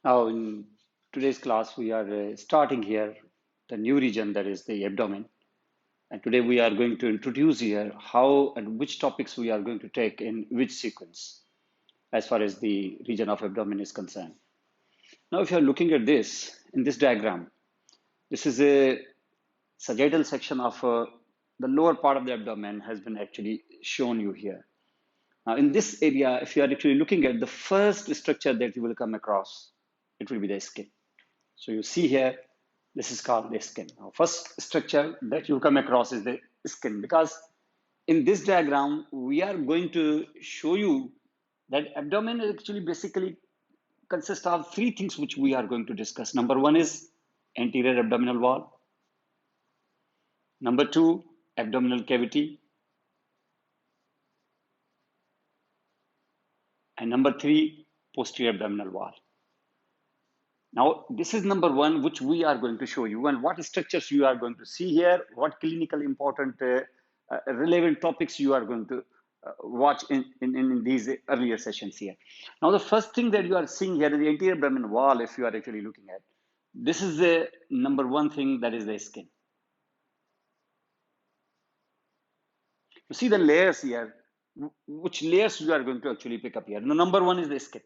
Now, in today's class, we are starting here the new region that is the abdomen. And today we are going to introduce here how and which topics we are going to take in which sequence as far as the region of abdomen is concerned. Now, if you are looking at this in this diagram, this is a sagittal section of the lower part of the abdomen has been actually shown you here. Now, in this area, if you are actually looking at the first structure that you will come across, it will be the skin. So you see here, this is called the skin. Now, first structure that you come across is the skin, because in this diagram, we are going to show you that abdomen actually basically consists of three things which we are going to discuss. Number one is anterior abdominal wall. Number two, abdominal cavity. And number three, posterior abdominal wall. Now, this is number one, which we are going to show you, and what structures you are going to see here, what clinical important relevant topics you are going to watch in these earlier sessions here. Now, the first thing that you are seeing here is the anterior abdominal wall, if you are actually looking at. This is the number one thing, that is the skin. You see the layers here, which layers you are going to actually pick up here. The number one is the skin.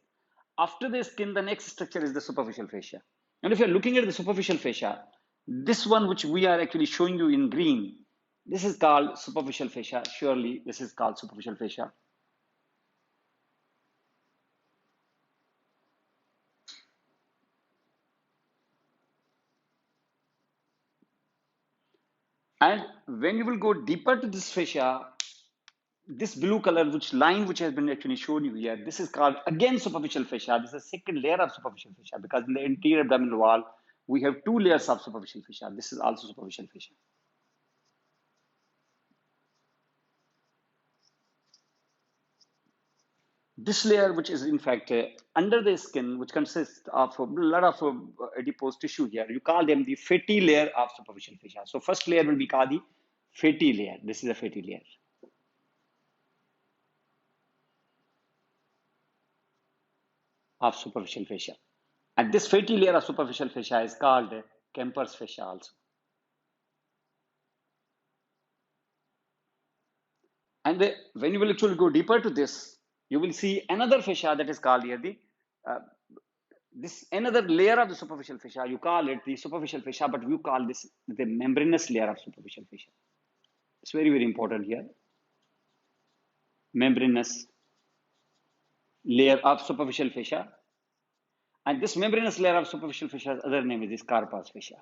After the skin, the next structure is the superficial fascia. And if you're looking at the superficial fascia, this one which we are actually showing you in green, this is called superficial fascia. Surely this is called superficial fascia. And when you will go deeper to this fascia, this blue color, which line which has been actually shown you here, this is called again superficial fascia. This is a second layer of superficial fascia, because in the anterior abdominal wall, we have two layers of superficial fascia. This is also superficial fascia. This layer, which is in fact under the skin, which consists of a lot of adipose tissue here, you call them the fatty layer of superficial fascia. So first layer will be called the fatty layer. This is a fatty layer of superficial fascia. And this fatty layer of superficial fascia is called Kemper's fascia also. And when you will actually go deeper to this, you will see another fascia that is called here the this another layer of the superficial fascia. You call it the superficial fascia, but you call this the membranous layer of superficial fascia. It's very, very important here. Membranous layer of superficial fascia. And this membranous layer of superficial fascia's other name is this Carpal's fascia.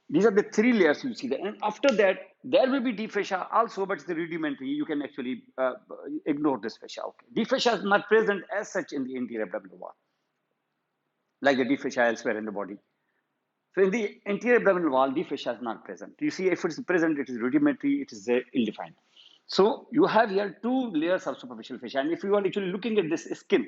These are the three layers you see there. And after that, there will be deep fascia also, but it's the rudimentary. You can actually ignore this fascia. Okay. Deep fascia is not present as such in the anterior abdominal wall, like the deep fascia elsewhere in the body. So in the anterior abdominal wall, deep fascia is not present. You see, if it's present, it is rudimentary, it is ill-defined. So you have here two layers of superficial fascia. And if you are actually looking at this skin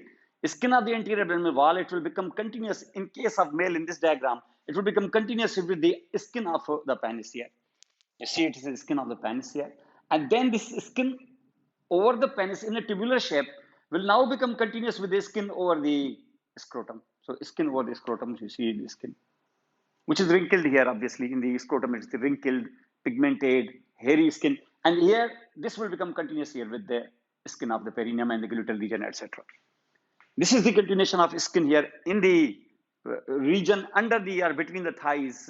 of the anterior abdominal wall, it will become continuous. In case of male in this diagram, it will become continuous with the skin of the penis here. You see, it is the skin of the penis here. And then this skin over the penis in a tubular shape will now become continuous with the skin over the scrotum. So skin over the scrotum, you see the skin, which is wrinkled here, obviously. In the scrotum, it's the wrinkled, pigmented, hairy skin. And here, this will become continuous here with the skin of the perineum and the gluteal region, etc. This is the continuation of skin here in the region under the or between the thighs.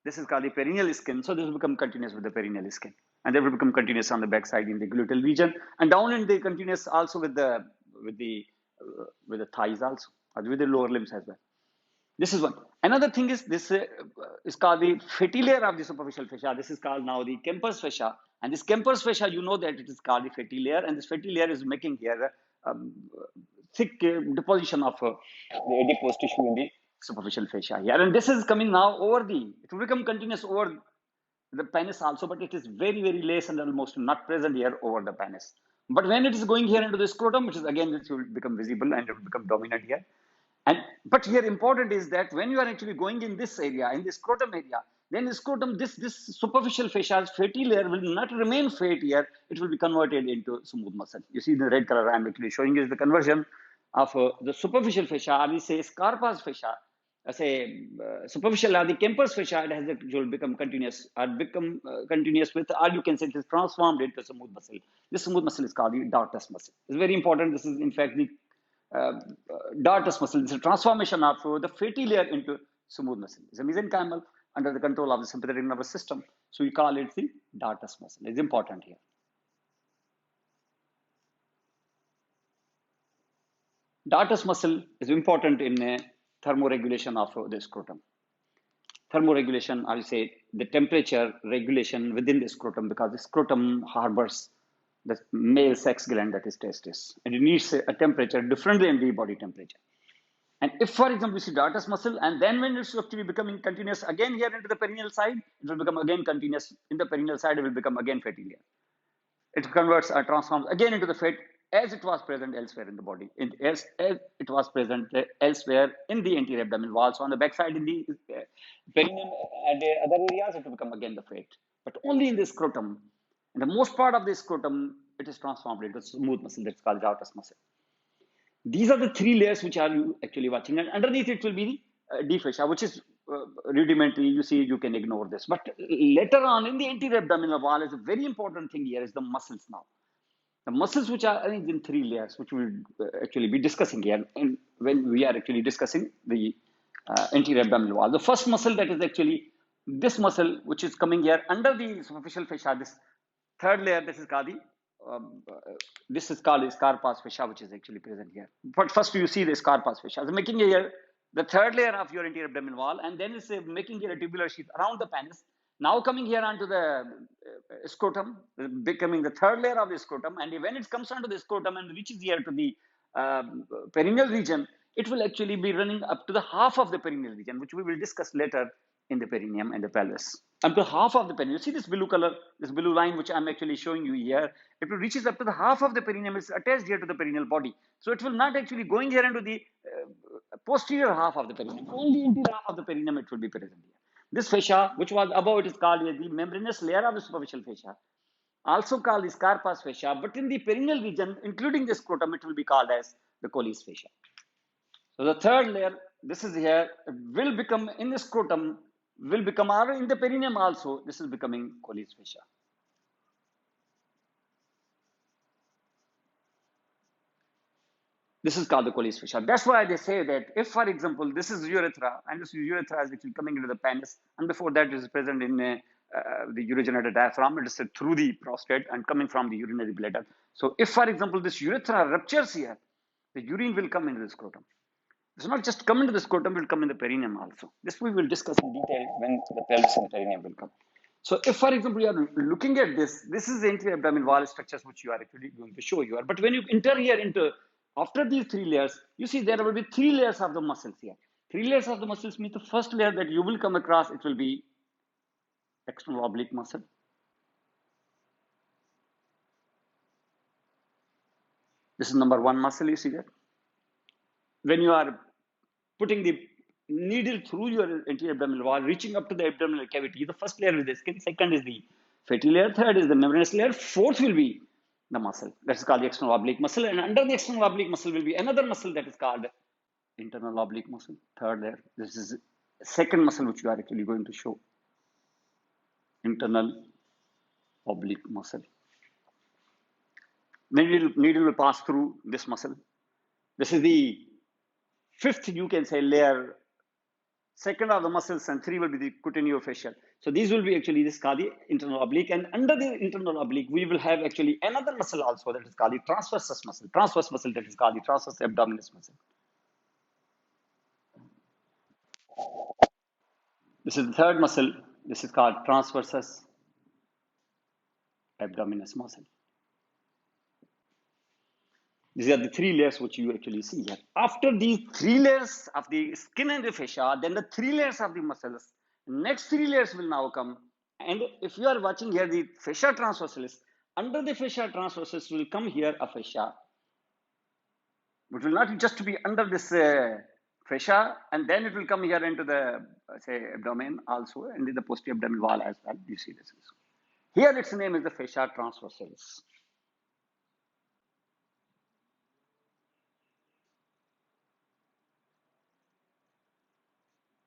This is called the perineal skin. So this will become continuous with the perineal skin. And they will become continuous on the backside in the gluteal region. And down in the continuous also with the thighs also, or with the lower limbs as well. This is one. Another thing is this is called the fatty layer of the superficial fascia. This is called now the Kemper's fascia. And this Kemper's fascia, you know that it is called the fatty layer. And this fatty layer is making here thick deposition of the adipose tissue in the superficial fascia here. And this is coming now over it will become continuous over the penis also, but it is very, very less and almost not present here over the penis. But when it is going here into the scrotum, which is again, it will become visible and it will become dominant here. But here important is that when you are actually going in this area, in the scrotum area, then the scrotum, this superficial fascia, fatty layer will not remain fat here. It will be converted into smooth muscle. You see the red color I am actually showing is the conversion of the superficial fascia, or we say Scarpa's fascia. Say superficial or the Kemper's fascia, it has will become continuous or become continuous with, or you can say it is transformed into smooth muscle. This smooth muscle is called the dartus muscle. It's very important. This is in fact the dartus muscle. It's a transformation of the fatty layer into smooth muscle. It's a mesenchymal under the control of the sympathetic nervous system. So we call it the dartus muscle. It's important here. Dartus muscle is important in thermoregulation of the scrotum. Thermoregulation, I will say the temperature regulation within the scrotum, because the scrotum harbors the male sex gland, that is testis, and it needs a temperature differently than the body temperature. And if, for example, you see dartus muscle, and then when it's actually becoming continuous again here into the perineal side, it will become again continuous. In the perineal side, it will become again fatty layer. It converts or transforms again into the fat as it was present elsewhere in the body, as it was present elsewhere in the anterior abdominal wall. So on the back side in the perineum and other areas, it will become again the fat. But only in the scrotum, in the most part of the scrotum, it is transformed into smooth muscle. That's called dartus muscle. These are the three layers which are you actually watching, and underneath it will be the deep fascia, which is rudimentary. You see, you can ignore this. But later on in the anterior abdominal wall is a very important thing here is the muscles now. The muscles which are arranged in three layers, which we'll actually be discussing here, and when we are actually discussing the anterior abdominal wall. The first muscle, that is actually this muscle, which is coming here under the superficial fascia, this third layer, this is called the Scarpa's fascia, which is actually present here. But first you see the Scarpa's fascia. So making here the third layer of your anterior abdominal wall, and then it's making here a tubular sheath around the penis. Now coming here onto the scrotum, becoming the third layer of the scrotum, and when it comes onto the scrotum and reaches here to the perineal region, it will actually be running up to the half of the perineal region, which we will discuss later in the perineum and the pelvis. Up to half of the perineum. You see this blue color, this blue line, which I'm actually showing you here. It will reaches up to the half of the perineum. It's attached here to the perineal body. So it will not actually going here into the posterior half of the perineum. Only in the half of the perineum it will be present here. This fascia, which was above, it is called the membranous layer of the superficial fascia, also called the Scarpa's fascia, but in the perineal region, including the scrotum, it will be called as the Colles fascia. So the third layer, this is here, will become in the scrotum, will become, or in the perineum also, this is becoming Colles fascia. This is called the Colles fascia. That's why they say that if, for example, this is urethra, and this urethra is actually coming into the penis, and before that it is present in the urogenital diaphragm, it is through the prostate and coming from the urinary bladder. So if, for example, this urethra ruptures here, the urine will come into the scrotum. It's not just come into the scrotum, it will come in the perineum also. This we will discuss in detail when the pelvis and perineum will come. So if, for example, you are looking at this is the anterior abdominal wall structures which you are actually going to show here. But when you enter here into, after these three layers, you see there will be three layers of the muscles here. Three layers of the muscles means the first layer that you will come across, it will be external oblique muscle. This is number one muscle, you see that? When you are putting the needle through your anterior abdominal wall, reaching up to the abdominal cavity, the first layer is the skin, second is the fatty layer, third is the membranous layer, fourth will be the muscle. That's called the external oblique muscle. And under the external oblique muscle will be another muscle that is called internal oblique muscle, third layer. This is the second muscle which you are actually going to show. Internal oblique muscle. Needle will pass through this muscle. This is the fifth, you can say, layer. Second are the muscles, and three will be the cutaneofascial. So these will be actually this called the internal oblique, and under the internal oblique, we will have actually another muscle also that is called the transversus muscle. Transverse muscle that is called the Rectus Abdominis muscle. This is the third muscle. This is called Transversus Abdominis muscle. These are the three layers which you actually see here. After these three layers of the skin and the fascia, then the three layers of the muscles, next three layers will now come. And if you are watching here the fascia transversalis, under the fascia transversalis will come here a fascia, which will not just be under this fascia, and then it will come here into the, say, abdomen also, and in the posterior abdominal wall as well. You see this. Here its name is the fascia transversalis.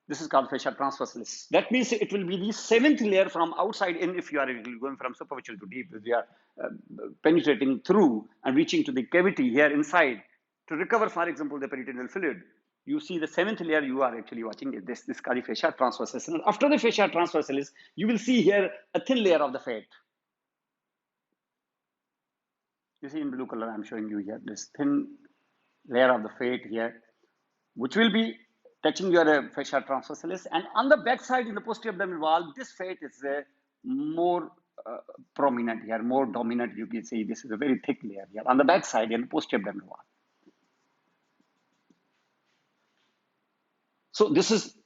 This is called fascia transversalis. That means it will be the seventh layer from outside in if you are going from superficial to deep. If you are penetrating through and reaching to the cavity here inside to recover, for example, the peritoneal fluid. You see the seventh layer you are actually watching is this called the fascia transversalis. And after the fascia transversalis, you will see here a thin layer of the fat. You see in blue color, I'm showing you here this thin layer of the fat here, which will be touching your fascia transversalis, and on the back side in the posterior abdominal wall, this fat is more prominent here, more dominant. You can see this is a very thick layer here on the back side in the posterior abdominal wall. So this is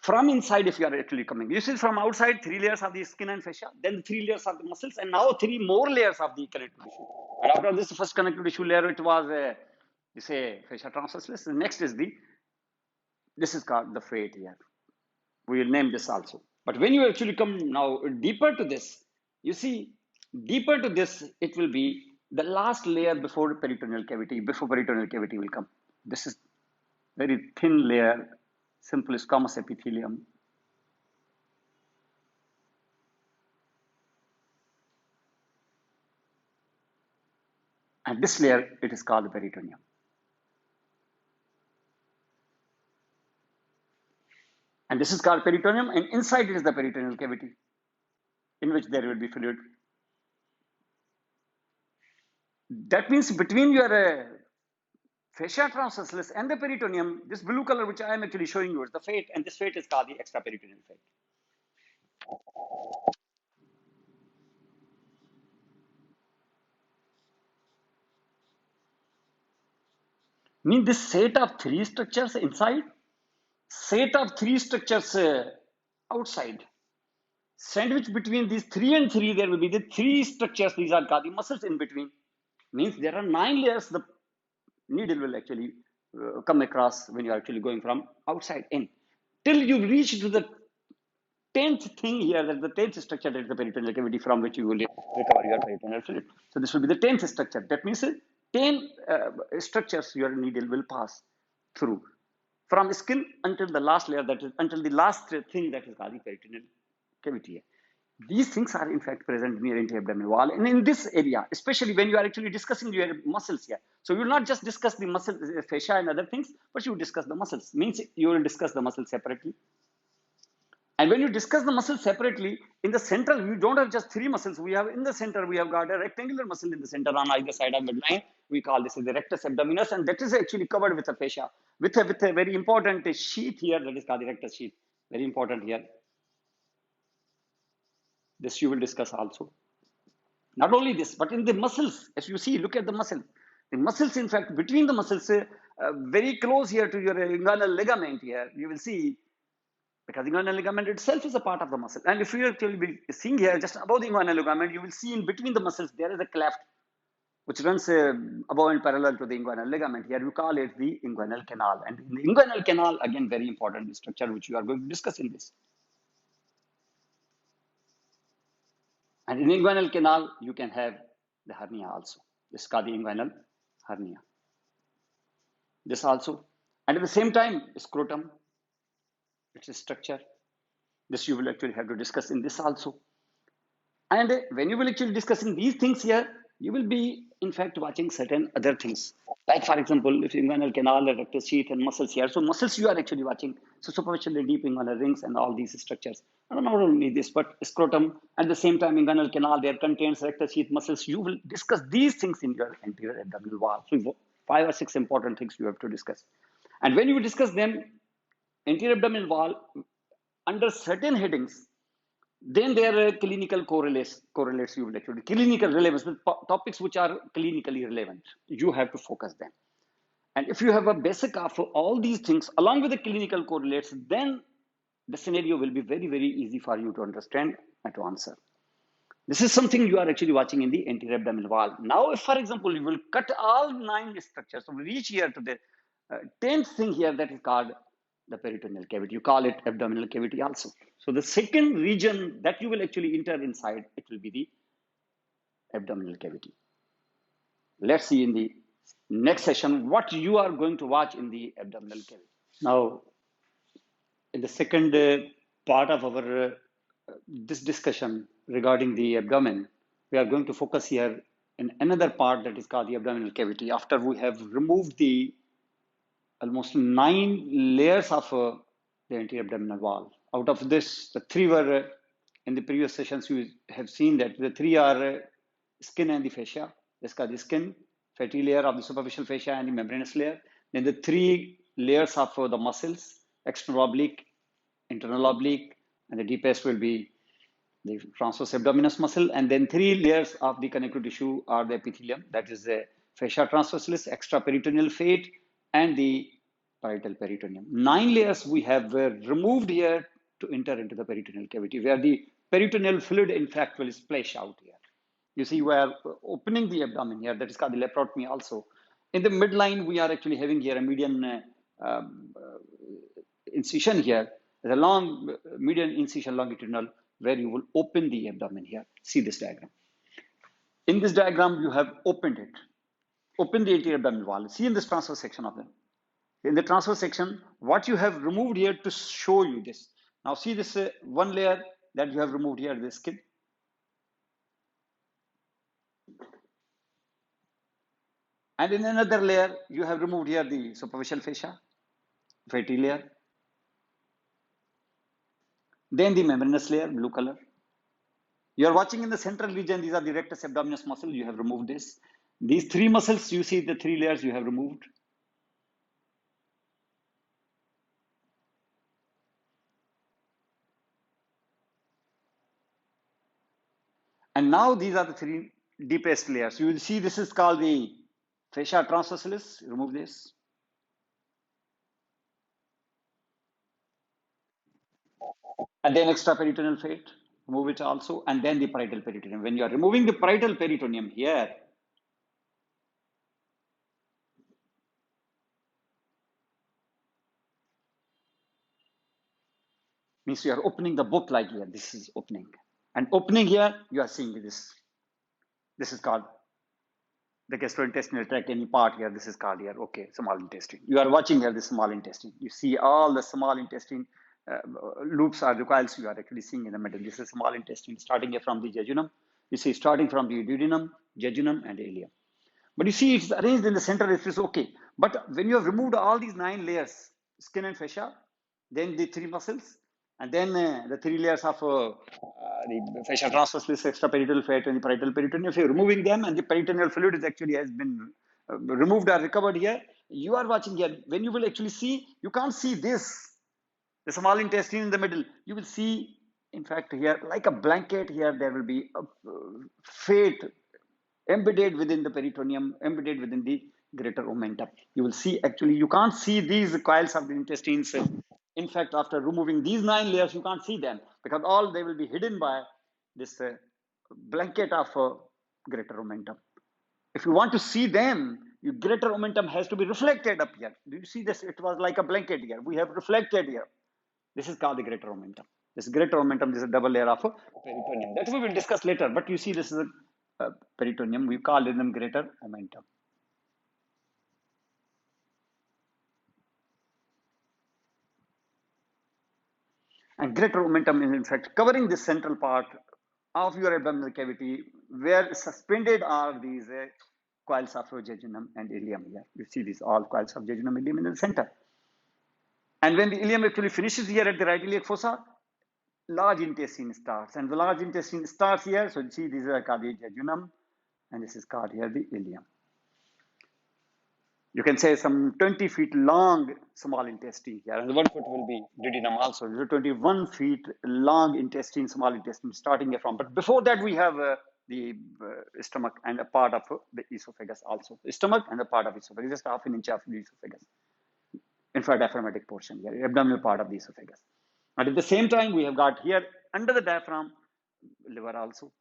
from inside if you are actually coming. You see from outside 3 layers of the skin and fascia, then 3 layers of the muscles, and now 3 more layers of the connective tissue. And after this first connective tissue layer, it was you say fascia transversalis. The next is this is called the fat here. We will name this also. But when you actually come now deeper to this, you see deeper to this, it will be the last layer before peritoneal cavity, before peritoneal cavity will come. This is very thin layer, simple squamous epithelium. And this layer, it is called the peritoneum. And this is called peritoneum, and inside it is the peritoneal cavity, in which there will be fluid. That means between your fascia transversalis and the peritoneum, this blue color which I am actually showing you is the fat, and this fat is called the extraperitoneal fat. Mean this set of 3 structures inside, set of 3 structures outside. Sandwich between these 3 and 3, there will be the 3 structures. These are called the muscles in between. Means there are 9 layers the needle will actually come across when you are actually going from outside in, till you reach to the 10th thing here, that the 10th structure, that is the peritoneal cavity, from which you will recover your peritoneal fluid. So this will be the 10th structure. That means 10 structures your needle will pass through from skin until the last layer, that is until the last thing, that is called the peritoneal cavity. These things are in fact present near anterior abdominal wall, and in this area, especially when you are actually discussing your muscles here. So you will not just discuss the muscle, fascia and other things, but you will discuss the muscles. Means you will discuss the muscles separately. And when you discuss the muscles separately, in the center, you don't have just 3 muscles. We have in the center, we have got a rectangular muscle in the center on either side of midline. We call this the rectus abdominis, and that is actually covered with a fascia, with a very important sheath here, that is called the rectus sheath. Very important here. This you will discuss also. Not only this, but in the muscles, as you see, look at the muscle. The muscles, in fact, between the muscles, very close here to your inguinal ligament here, you will see, because the inguinal ligament itself is a part of the muscle. And if you actually be seeing here, just above the inguinal ligament, you will see in between the muscles, there is a cleft, which runs above and parallel to the inguinal ligament. Here you call it the inguinal canal. And in the inguinal canal, again, very important structure, which you are going to discuss in this. And in inguinal canal, you can have the hernia also. This is called the inguinal hernia. This also. And at the same time, scrotum, it's a structure. This you will actually have to discuss in this also. And when you will actually discussing these things here, you will be, in fact, watching certain other things. Like, for example, if inguinal canal, the rectus sheath, and muscles here. So muscles you are actually watching. So superficially deep inguinal rings and all these structures. And not only this, but scrotum, at the same time, inguinal canal, there contains rectus sheath muscles. You will discuss these things in your anterior abdominal wall. So 5 or 6 important things you have to discuss. And when you discuss them, anterior abdominal wall, under certain headings, then there are clinical correlates you will actually, clinical relevance, the topics which are clinically relevant. You have to focus them. And if you have a basic of all these things along with the clinical correlates, then the scenario will be very, very easy for you to understand and to answer. This is something you are actually watching in the anterior abdominal wall. Now, if, for example, you will cut all 9 structures, so we reach here to the 10th thing here that is called the peritoneal cavity. You call it abdominal cavity also. So the second region that you will actually enter inside, it will be the abdominal cavity. Let's see in the next session what you are going to watch in the abdominal cavity. Now, in the second part of our this discussion regarding the abdomen, we are going to focus here in another part that is called the abdominal cavity. After we have removed the almost 9 layers of the anterior abdominal wall. Out of this, the 3 were in the previous sessions. You have seen that the 3 are skin and the fascia. This is called the skin, fatty layer of the superficial fascia, and the membranous layer. Then the 3 layers of the muscles, external oblique, internal oblique, and the deepest will be the transversus abdominis muscle. And then 3 layers of the connective tissue are the epithelium, that is the fascia transversalis, extraperitoneal fat, and the parietal peritoneum. 9 layers we have removed here to enter into the peritoneal cavity, where the peritoneal fluid in fact will splash out here. You see, we are opening the abdomen here, that is called the laparotomy also. In the midline, we are actually having here a median incision here, the long median incision longitudinal, where you will open the abdomen here. See this diagram. In this diagram, you have opened it. Open the anterior abdominal wall. See in this transverse section of them. In the transverse section, what you have removed here to show you this. Now see this one layer that you have removed here, the skin. And in another layer, you have removed here the superficial fascia, fatty layer. Then the membranous layer, blue color. You are watching in the central region, these are the rectus abdominis muscle, you have removed this. These 3 muscles, you see the 3 layers you have removed. And now these are the 3 deepest layers. You will see this is called the fascia transversalis, remove this. And then extraperitoneal fat, remove it also, and then the parietal peritoneum. When you are removing the parietal peritoneum here, means you are opening the book like here. This is opening. And opening here, you are seeing this. This is called the gastrointestinal tract, any part here. This is called here, okay, small intestine. You are watching here the small intestine. You see all the small intestine loops are the coils you are actually seeing in the middle. This is small intestine starting here from the jejunum. You see starting from the duodenum, jejunum, and ileum. But you see it's arranged in the center, it is okay. But when you have removed all these 9 layers, skin and fascia, then the 3 muscles, and then the 3 layers of the fascia transversalis, extraperitoneal fat, and the parietal peritoneum, if you're removing them and the peritoneal fluid is actually has been removed or recovered here, you are watching here. When you will actually see, you can't see this, the small intestine in the middle. You will see, in fact, here, like a blanket here, there will be a fat embedded within the peritoneum, embedded within the greater omentum. You will see actually, you can't see these coils of the intestines. In fact, after removing these 9 layers, you can't see them because all they will be hidden by this blanket of greater omentum. If you want to see them, your greater omentum has to be reflected up here. Do you see this? It was like a blanket here. We have reflected here. This is called the greater omentum. This greater omentum, this is a double layer of peritoneum. That we will discuss later. But you see, this is a peritoneum. We call them greater omentum. And greater omentum is in fact covering the central part of your abdominal cavity, where suspended are these coils of jejunum and ileum here. You see these all coils of jejunum and ileum in the center. And when the ileum actually finishes here at the right iliac fossa, large intestine starts. And the large intestine starts here. So you see these are called the jejunum, and this is called here the ileum. You can say some 20 feet long small intestine here, and 1 foot will be duodenum also. 21 feet long intestine, small intestine, starting here from. But before that, we have the stomach and a part of the esophagus also. The stomach and a part of esophagus, just half an inch of the esophagus. Infradiaphragmatic portion here, abdominal part of the esophagus. And at the same time, we have got here under the diaphragm, liver also.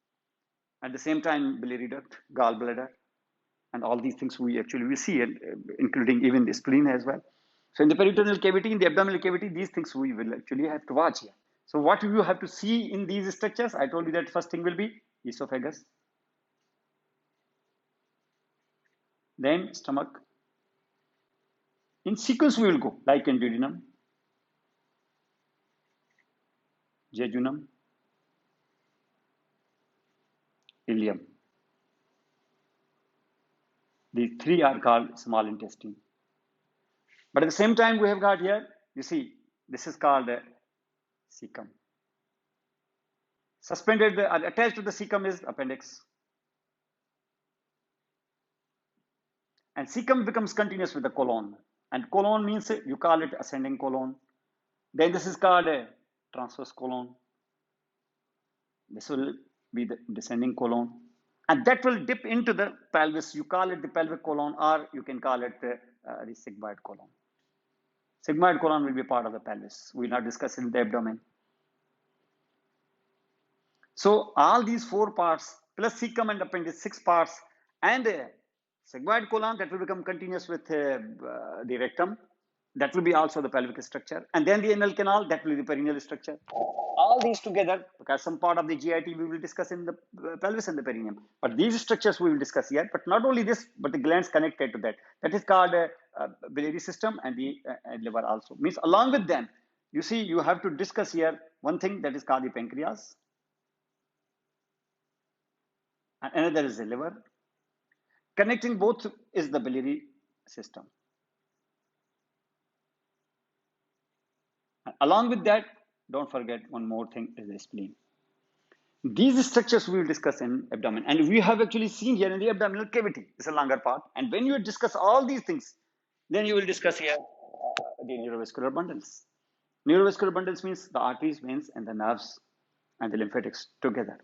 At the same time, biliary duct, gallbladder. And all these things we actually will see, and including even the spleen as well. So in the peritoneal cavity, in the abdominal cavity, these things we will actually have to watch here. So what you have to see in these structures, I told you that first thing will be esophagus, then stomach. In sequence we will go, like in duodenum, jejunum, ileum. These three are called small intestine. But at the same time, we have got here, you see, this is called cecum. Suspended or attached to the cecum is appendix. And cecum becomes continuous with the colon. And colon means you call it ascending colon. Then this is called a transverse colon. This will be the descending colon. And that will dip into the pelvis. You call it the pelvic colon, or you can call it the sigmoid colon. Sigmoid colon will be part of the pelvis. We will not discuss in the abdomen. So all these four parts plus cecum and appendix, 6 parts, and sigmoid colon that will become continuous with the rectum. That will be also the pelvic structure. And then the anal canal, that will be the perineal structure. All these together, because some part of the GIT we will discuss in the pelvis and the perineum. But these structures we will discuss here. But not only this, but the glands connected to that. That is called biliary system and the liver also. Means along with them, you see, you have to discuss here one thing that is called the pancreas. And another is the liver. Connecting both is the biliary system. And along with that, don't forget one more thing is the spleen. These structures we will discuss in abdomen. And we have actually seen here in the abdominal cavity. It's a longer part. And when you discuss all these things, then you will discuss here the neurovascular bundles. Neurovascular bundles means the arteries, veins, and the nerves and the lymphatics together.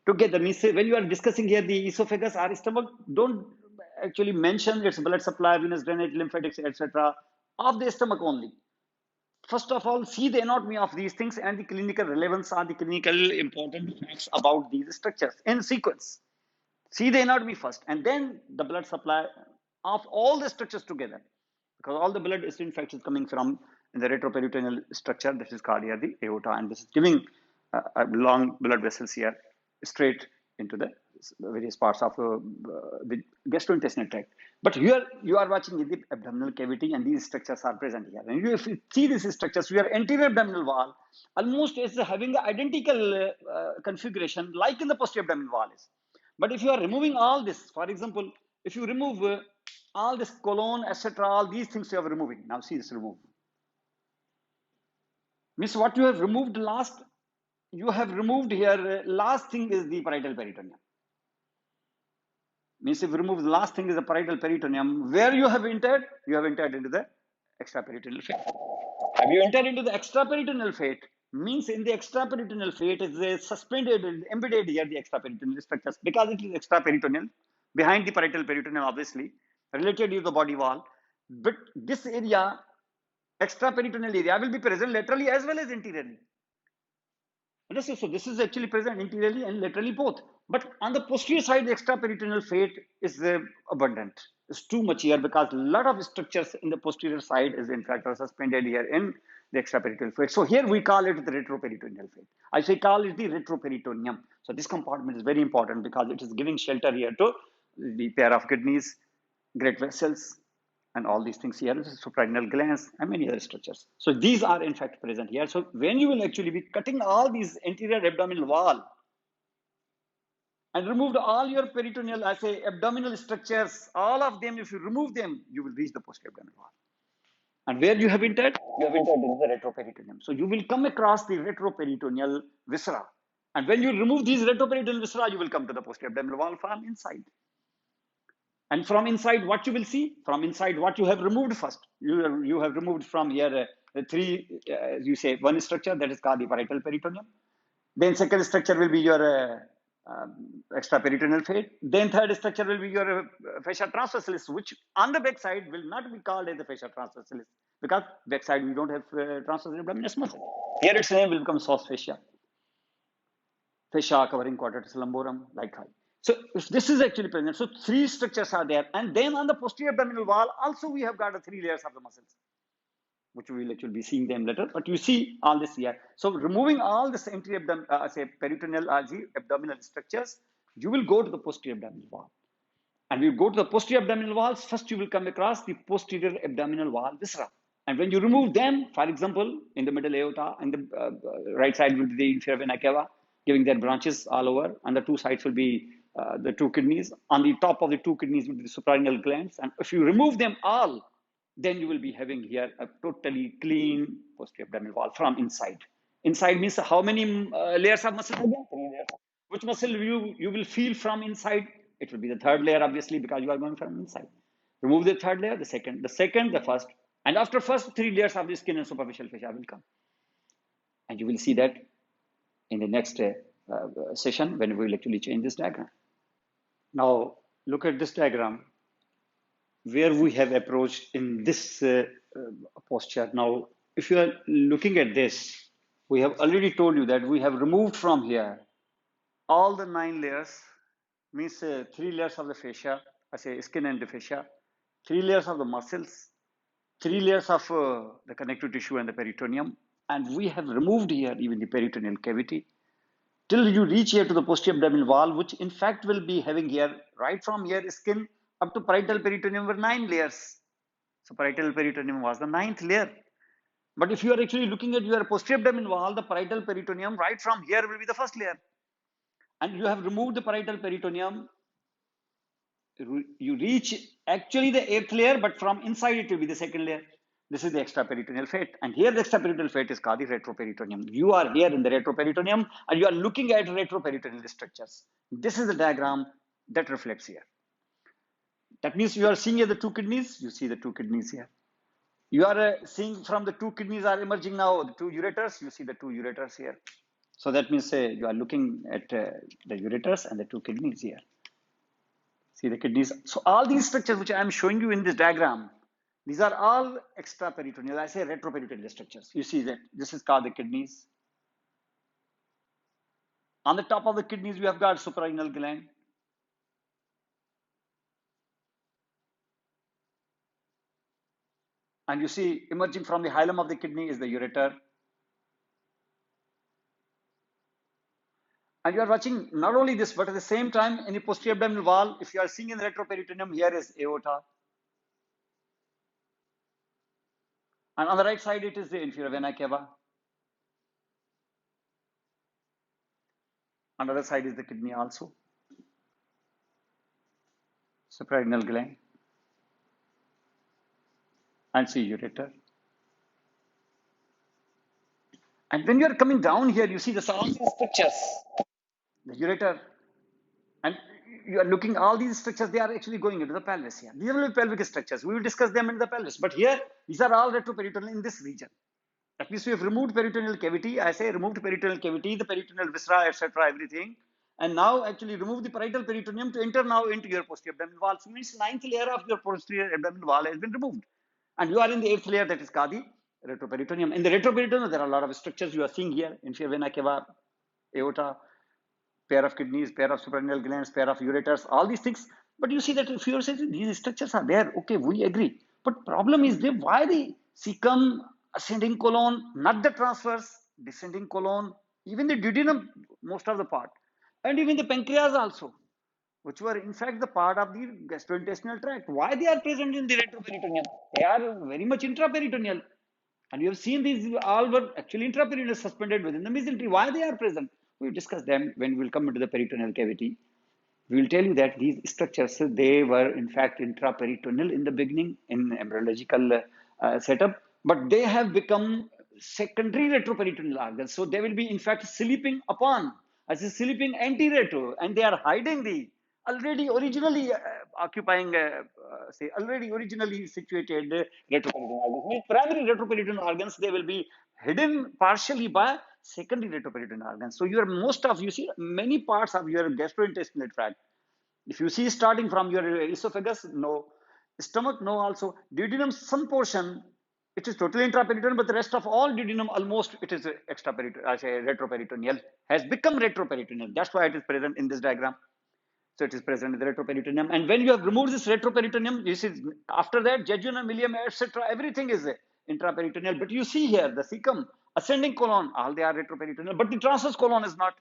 Together means when you are discussing here the esophagus or stomach, don't actually mention its blood supply, venous drainage, lymphatics, etc. of the stomach only. First of all, see the anatomy of these things and the clinical relevance or the clinical important facts about these structures in sequence. See the anatomy first, and then the blood supply of all the structures together. Because all the blood is in fact is coming from the retroperitoneal structure, this is called here the aorta, and this is giving long blood vessels here straight into the various parts of the gastrointestinal tract. But here you are watching the abdominal cavity, and these structures are present here. And if you see these structures, your anterior abdominal wall almost is having an identical configuration like in the posterior abdominal wall is. But if you are removing all this, for example, if you remove all this colon, etc., all these things you are removing. Now see this remove. Means what you have removed last, you have removed here, last thing is the parietal peritoneum. Means if you remove the last thing is the parietal peritoneum, where you have entered into the extraperitoneal fate. Have you entered into the extraperitoneal fate? Means in the extraperitoneal fate is suspended, embedded here the extraperitoneal structures, because it is extraperitoneal, behind the parietal peritoneum obviously, related to the body wall. But this area, extraperitoneal area, will be present laterally as well as interiorly. So this is actually present interiorly and laterally both. But on the posterior side, the extraperitoneal fate is abundant. It's too much here because a lot of structures in the posterior side is in fact are suspended here in the extraperitoneal fate. So here we call it the retroperitoneal fate. I say call it the retroperitoneum. So this compartment is very important because it is giving shelter here to the pair of kidneys, great vessels, and all these things here, suprarenal glands and many other structures. So these are in fact present here. So when you will actually be cutting all these anterior abdominal wall and removed all your peritoneal, I say abdominal structures, all of them, if you remove them, you will reach the posterior abdominal wall. And where you have entered? You have entered into the retroperitoneum. So you will come across the retroperitoneal viscera. And when you remove these retroperitoneal viscera, you will come to the posterior abdominal wall from inside. And from inside, what you will see? From inside, what you have removed first? You have removed from here you say, one structure that is called the parietal peritoneum. Then second structure will be your extraperitoneal fate. Then third structure will be your fascia transversalis, which on the back side will not be called as the fascia transversalis because back side we don't have transversus abdominis muscle. Here its name will become sos fascia. Fascia covering quadratus lumborum, like high. So if this is actually present, so three structures are there. And then on the posterior abdominal wall, also we have got the three layers of the muscles, which we will actually be seeing them later. But you see all this here. So removing all this anterior say peritoneal abdominal structures, you will go to the posterior abdominal wall. And we go to the posterior abdominal walls. First, you will come across the posterior abdominal wall viscera. And when you remove them, for example, in the middle aorta, and the right side will be the inferior vena cava, giving their branches all over, and the two sides will be the two kidneys. On the top of the two kidneys will be the suprarenal glands. And if you remove them all, then you will be having here a totally clean posterior abdominal wall from inside. Inside means how many layers of muscle? Again, three layers. Which muscle you will feel from inside? It will be the third layer, obviously, because you are going from inside. Remove the third layer, the second, the first, and after first three layers of the skin and superficial fascia will come. And you will see that in the next session when we will actually change this diagram. Now, look at this diagram where we have approached in this posture. Now, if you are looking at this, we have already told you that we have removed from here all the 9 layers, means 3 layers of the fascia, I say skin and the fascia, 3 layers of the muscles, 3 layers of the connective tissue and the peritoneum, and we have removed here even the peritoneal cavity till you reach here to the posterior abdominal wall, which in fact will be having here, right from here skin up to parietal peritoneum were 9 layers. So parietal peritoneum was the 9th layer. But if you are actually looking at your posterior abdominal wall, the parietal peritoneum right from here will be the first layer. And you have removed the parietal peritoneum, you reach actually the 8th layer, but from inside it will be the 2nd layer. This is the extraperitoneal fat, and here the extraperitoneal fat is called the retroperitoneum. You are here in the retroperitoneum, and you are looking at retroperitoneal structures. This is the diagram that reflects here. That means you are seeing here the two kidneys, you see the two kidneys here. You are seeing from the two kidneys are emerging now, the two ureters, you see the two ureters here. So that means you are looking at the ureters and the two kidneys here. See the kidneys. So all these structures which I am showing you in this diagram, these are all extraperitoneal, I say retroperitoneal structures. You see that this is called the kidneys. On the top of the kidneys, we have got suprarenal gland. And you see emerging from the hilum of the kidney is the ureter. And you are watching not only this, but at the same time in the posterior abdominal wall, if you are seeing in the retroperitoneum, here is aorta. And on the right side, it is the inferior vena cava. On the other side is the kidney also. Suprarenal gland. And see ureter. And when you are coming down here, you see the structures. The ureter. And you are looking all these structures, they are actually going into the pelvis here. These are pelvic structures. We will discuss them in the pelvis. But here, these are all retroperitoneal in this region. That means we have removed peritoneal cavity. I say removed peritoneal cavity, the peritoneal viscera, etc., everything. And now actually remove the parietal peritoneum to enter now into your posterior abdominal wall. So means 9th layer of your posterior abdominal wall has been removed. And you are in the 8th layer, that is called the retroperitoneum. In the retroperitoneum, there are a lot of structures you are seeing here. Inferior vena cava, aorta, pair of kidneys, pair of suprarenal glands, pair of ureters, all these things. But you see that if you are saying these structures are there, okay, we agree. But problem is why the cecum, ascending colon, not the transverse, descending colon, even the duodenum, most of the part, and even the pancreas also, which were in fact the part of the gastrointestinal tract. Why they are present in the retroperitoneum? They are very much intraperitoneal. And you have seen these all were actually intraperitoneal suspended within the mesentery. Why they are present? We will discuss them when we will come into the peritoneal cavity. We will tell you that these structures, they were in fact intraperitoneal in the beginning in embryological setup, but they have become secondary retroperitoneal organs. So they will be in fact sleeping upon, as a sleeping anterior to, and they are hiding the already originally occupying, say already originally situated retroperitoneal organs. Means primary retroperitoneal organs, they will be hidden partially by secondary retroperitoneal organs. So you see many parts of your gastrointestinal tract. If you see starting from your esophagus, no. Stomach, no also. Duodenum, some portion, it is totally intraperitoneal, but the rest of all duodenum, almost it is extraperitoneal, I say retroperitoneal, has become retroperitoneal. That's why it is present in this diagram. So it is present in the retroperitoneum. And when you have removed this retroperitoneum, you see after that, jejunum, ileum, etc., everything is intraperitoneal. But you see here the cecum, ascending colon, all they are retroperitoneal. But the transverse colon is not.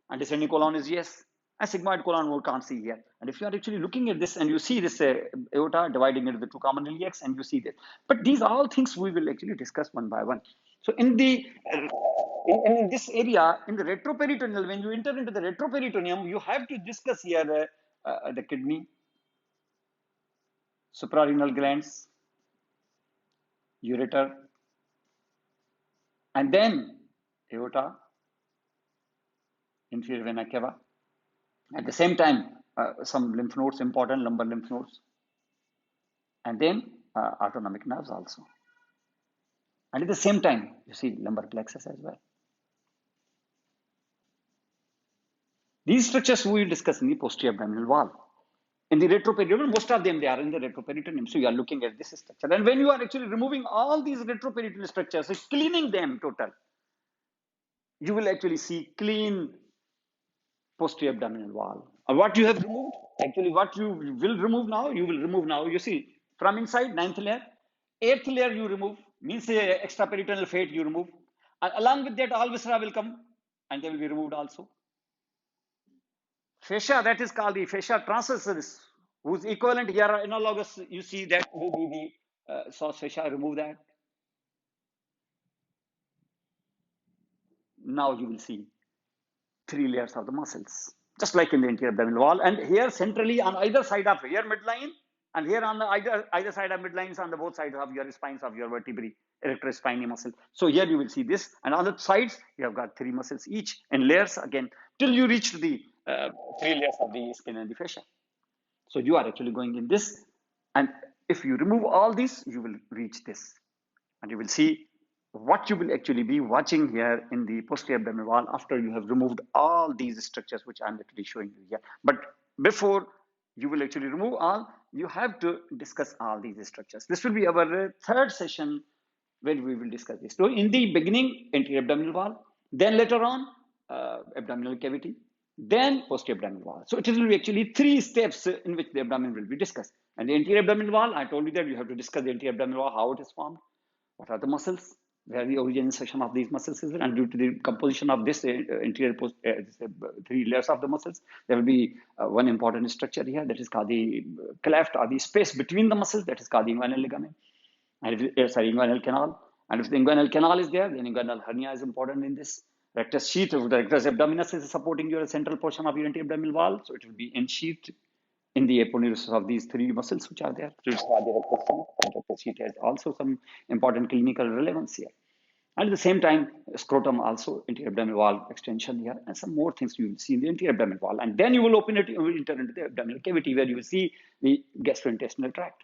And descending colon is yes. And sigmoid colon we can't see here. And if you are actually looking at this and you see this aorta dividing into the two common iliacs, and you see this. But these are all things we will actually discuss one by one. So in the in this area, in the retroperitoneal, when you enter into the retroperitoneum, you have to discuss here the kidney, suprarenal glands, ureter, and then aorta, inferior vena cava. At the same time, some lymph nodes, important lumbar lymph nodes, and then autonomic nerves also. And at the same time, you see lumbar plexus as well. These structures we will discuss in the posterior abdominal wall. In the retroperitoneum, most of them, they are in the retroperitoneum. So you are looking at this structure. And when you are actually removing all these retroperitoneal structures, cleaning them total, you will actually see clean posterior abdominal wall. What you have removed, actually what you will remove now, you see, from inside, 9th layer, 8th layer you remove, means extraperitoneal fat you remove. And along with that, all viscera will come and they will be removed also. Fascia, that is called the fascia transversus, whose equivalent here are analogous. You see that will be the source fascia, remove that. Now you will see 3 layers of the muscles, just like in the anterior abdominal wall. And here centrally on either side of here midline, and here on the either side of midlines on the both sides of your spines of your vertebrae, erector spinae muscle. So here you will see this, and on the sides you have got 3 muscles each in layers again till you reach the 3 layers of the skin and the fascia. So you are actually going in this, and if you remove all these, you will reach this, and you will see what you will actually be watching here in the posterior abdominal wall after you have removed all these structures, which I'm actually showing you here. But before you will actually remove all, you have to discuss all these structures. This will be our third session when we will discuss this. So in the beginning, anterior abdominal wall, then later on, abdominal cavity, then posterior abdominal wall. So it will be actually 3 steps in which the abdomen will be discussed. And the anterior abdominal wall, I told you that you have to discuss the anterior abdominal wall, how it is formed, what are the muscles, where the origin section of these muscles is, and due to the composition of this anterior 3 layers of the muscles, there will be one important structure here that is called the cleft, or the space between the muscles, that is called the inguinal ligament, and inguinal canal. And if the inguinal canal is there, then inguinal hernia is important in this. Rectus sheath, the rectus abdominis is supporting your central portion of your anterior abdominal wall, so it will be ensheathed in the aponeurosis of these 3 muscles which are there. Rectus sheath has also some important clinical relevance here. And at the same time, scrotum also, anterior abdominal wall extension here, and some more things you will see in the anterior abdominal wall. And then you will open it, you will enter into the abdominal cavity, where you will see the gastrointestinal tract,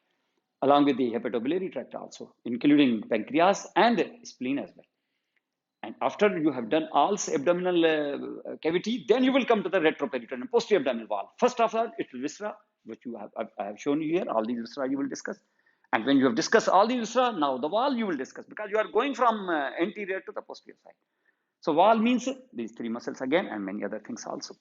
along with the hepatobiliary tract also, including pancreas and the spleen as well. And after you have done all abdominal cavity, then you will come to the retroperitoneum, posterior abdominal wall. First of all, it will viscera, which I have shown you here. All these viscera you will discuss. And when you have discussed all these viscera, now the wall you will discuss, because you are going from anterior to the posterior side. So wall means these 3 muscles again, and many other things also.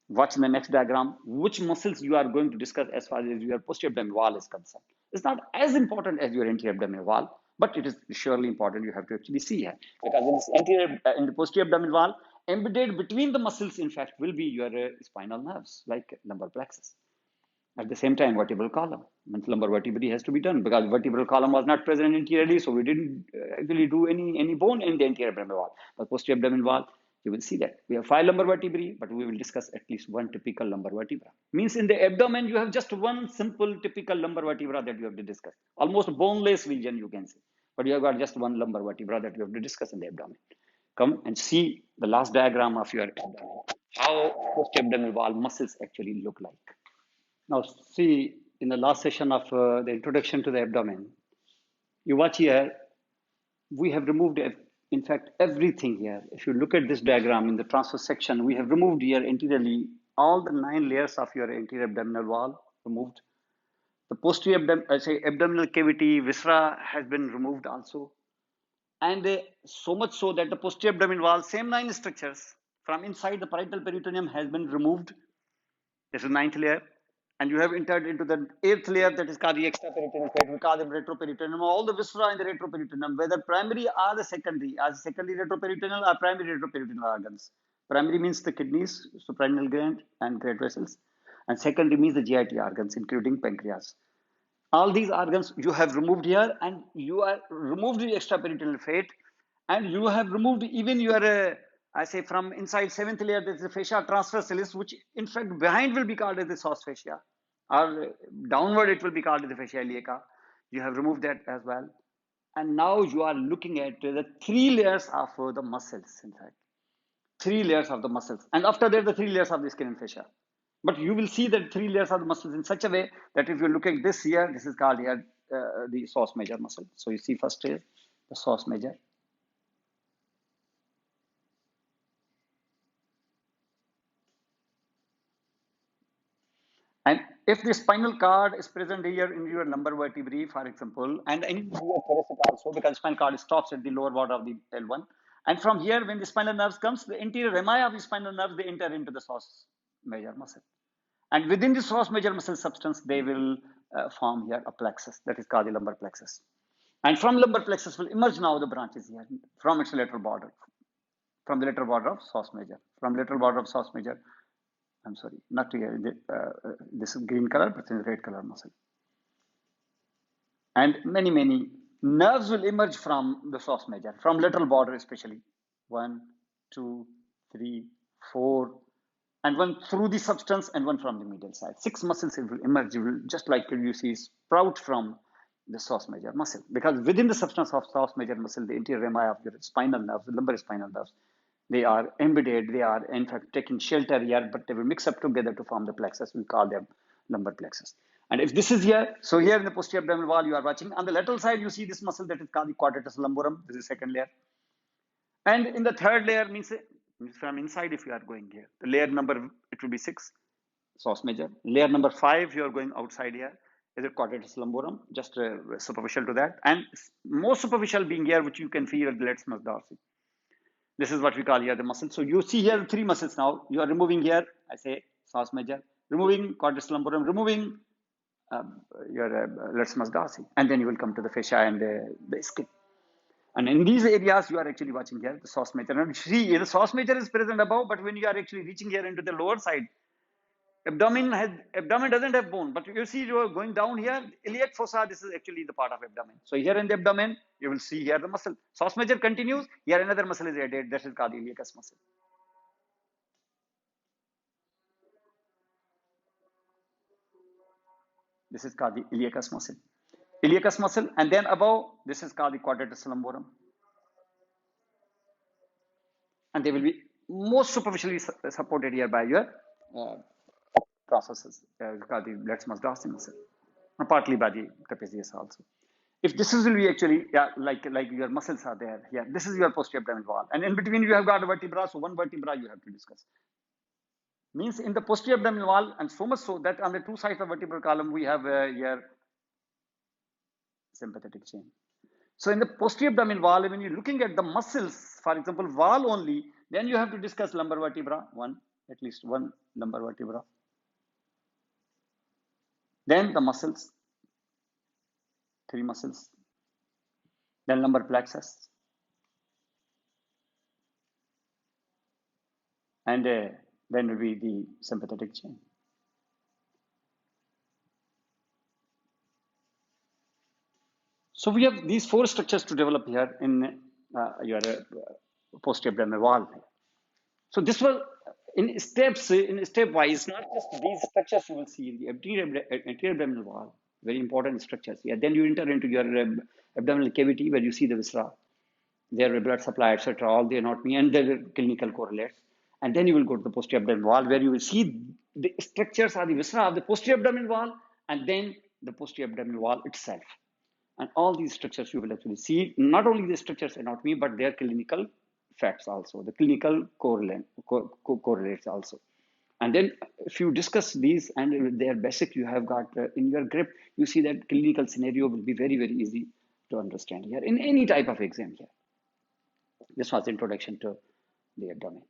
Watch in the next diagram which muscles you are going to discuss as far as your posterior abdominal wall is concerned. It's not as important as your anterior abdominal wall, but it is surely important. You have to actually see here, because in this in the posterior abdominal wall, embedded between the muscles, in fact, will be your spinal nerves, like lumbar plexus. At the same time, vertebral column, lumbar vertebrae has to be done, because vertebral column was not present anteriorly, so we didn't actually do any bone in the anterior abdominal wall. But posterior abdominal wall, you will see that we have 5 lumbar vertebrae, but we will discuss at least 1 typical lumbar vertebra. Means in the abdomen, you have just 1 simple typical lumbar vertebra that you have to discuss. Almost boneless region, you can say. But you have got just 1 lumbar vertebra that you have to discuss in the abdomen. Come and see the last diagram of your abdomen, how posterior abdominal wall muscles actually look like. Now, see, in the last session of the introduction to the abdomen, you watch here, we have removed, in fact, everything here. If you look at this diagram in the transverse section, we have removed here anteriorly all the 9 layers of your anterior abdominal wall, removed. The posterior abdominal cavity, viscera has been removed also. And so much so that the posterior abdominal wall, same 9 structures from inside the parietal peritoneum has been removed. This is ninth layer. And you have entered into the eighth layer, that is called the extraperitoneal phase. We call them retroperitoneum. All the viscera in the retroperitoneum, whether primary or the secondary, as secondary retroperitoneal or primary retroperitoneal organs. Primary means the kidneys, suprarenal gland, and great vessels. And secondary means the GIT organs, including pancreas. All these organs you have removed here, and you are removed the extraperitoneal fat, and you have removed even your I say from inside seventh layer, there is the fascia transversalis, which in fact behind will be called as the sauce fascia, or downward it will be called as the fascia iliaca. You have removed that as well, and now you are looking at the three layers of the muscles. In fact, three layers of the muscles, and after that the three layers of the skin and fascia. But you will see that three layers of the muscles in such a way that if you look at this here, this is called here the psoas major muscle. So you see first is the psoas major. And if the spinal cord is present here in your lumbar vertebrae, for example, and in your thoracic also, because spinal cord stops at the lower border of the L1. And from here, when the spinal nerves comes, the anterior rami of the spinal nerves, they enter into the psoas major muscle. And within the psoas major muscle substance, they will form here a plexus, that is called the lumbar plexus. And from lumbar plexus will emerge now the branches here from its lateral border, from the lateral border of psoas major. From lateral border of psoas major, I'm sorry, not here, this is green color, but it's red color muscle. And many nerves will emerge from the psoas major, from lateral border especially. 1, 2, 3, 4, and one through the substance and one from the medial side. 6 muscles will emerge, just like you see sprout from the psoas major muscle. Because within the substance of psoas major muscle, the anterior rami of your spinal nerves, the lumbar spinal nerves, they are embedded, they are in fact taking shelter here, but they will mix up together to form the plexus. We call them lumbar plexus. And if this is here, so here in the posterior abdominal wall, you are watching. On the lateral side, you see this muscle that is called the quadratus lumborum. This is second layer. And in the third layer, means from inside, if you are going here, the layer number, it will be 6, psoas major. Layer number 5, you are going outside here, is a quadratus lumborum, just superficial to that. And most superficial being here, which you can feel at the latissimus dorsi. This is what we call here the muscle. So you see here 3 muscles now. You are removing here, I say, psoas major, removing quadratus lumborum, removing your latissimus dorsi. And then you will come to the fascia and the skin. And in these areas, you are actually watching here the psoas major. And see, the psoas major is present above, but when you are actually reaching here into the lower side, abdomen doesn't have bone, but you see you are going down here, iliac fossa, this is actually the part of abdomen. So here in the abdomen, you will see here the muscle. Psoas major continues, here another muscle is added, that is called the iliacus muscle. This is called the iliacus muscle. Iliacus muscle, and then above, this is called the quadratus lumborum. And they will be most superficially supported here by your processes, called the latissimus dorsi muscle, and partly by the trapezius also. If this is will be actually, like your muscles are there here, this is your posterior abdominal wall, and in between you have got a vertebra, so one vertebra you have to discuss. Means in the posterior abdominal wall, and so much so that on the 2 sides of vertebral column we have here sympathetic chain. So in the posterior abdominal wall, when you're looking at the muscles, for example, wall only, then you have to discuss lumbar vertebra, at least one lumbar vertebra. Then the muscles, 3 muscles. Then lumbar plexus. And then will be the sympathetic chain. So we have these 4 structures to develop here in your posterior abdominal wall. So this was in stepwise, not just these structures you will see in the anterior abdominal wall, very important structures here. Then you enter into your abdominal cavity where you see the viscera, their blood supply, etc., all the anatomy and their clinical correlates. And then you will go to the posterior abdominal wall where you will see the structures are the viscera of the posterior abdominal wall and then the posterior abdominal wall itself. And all these structures you will actually see, not only the structures anatomy, but their clinical facts also, the clinical correlates also. And then if you discuss these and their basic you have got in your grip, you see that clinical scenario will be very easy to understand here in any type of exam here. This was introduction to the abdomen.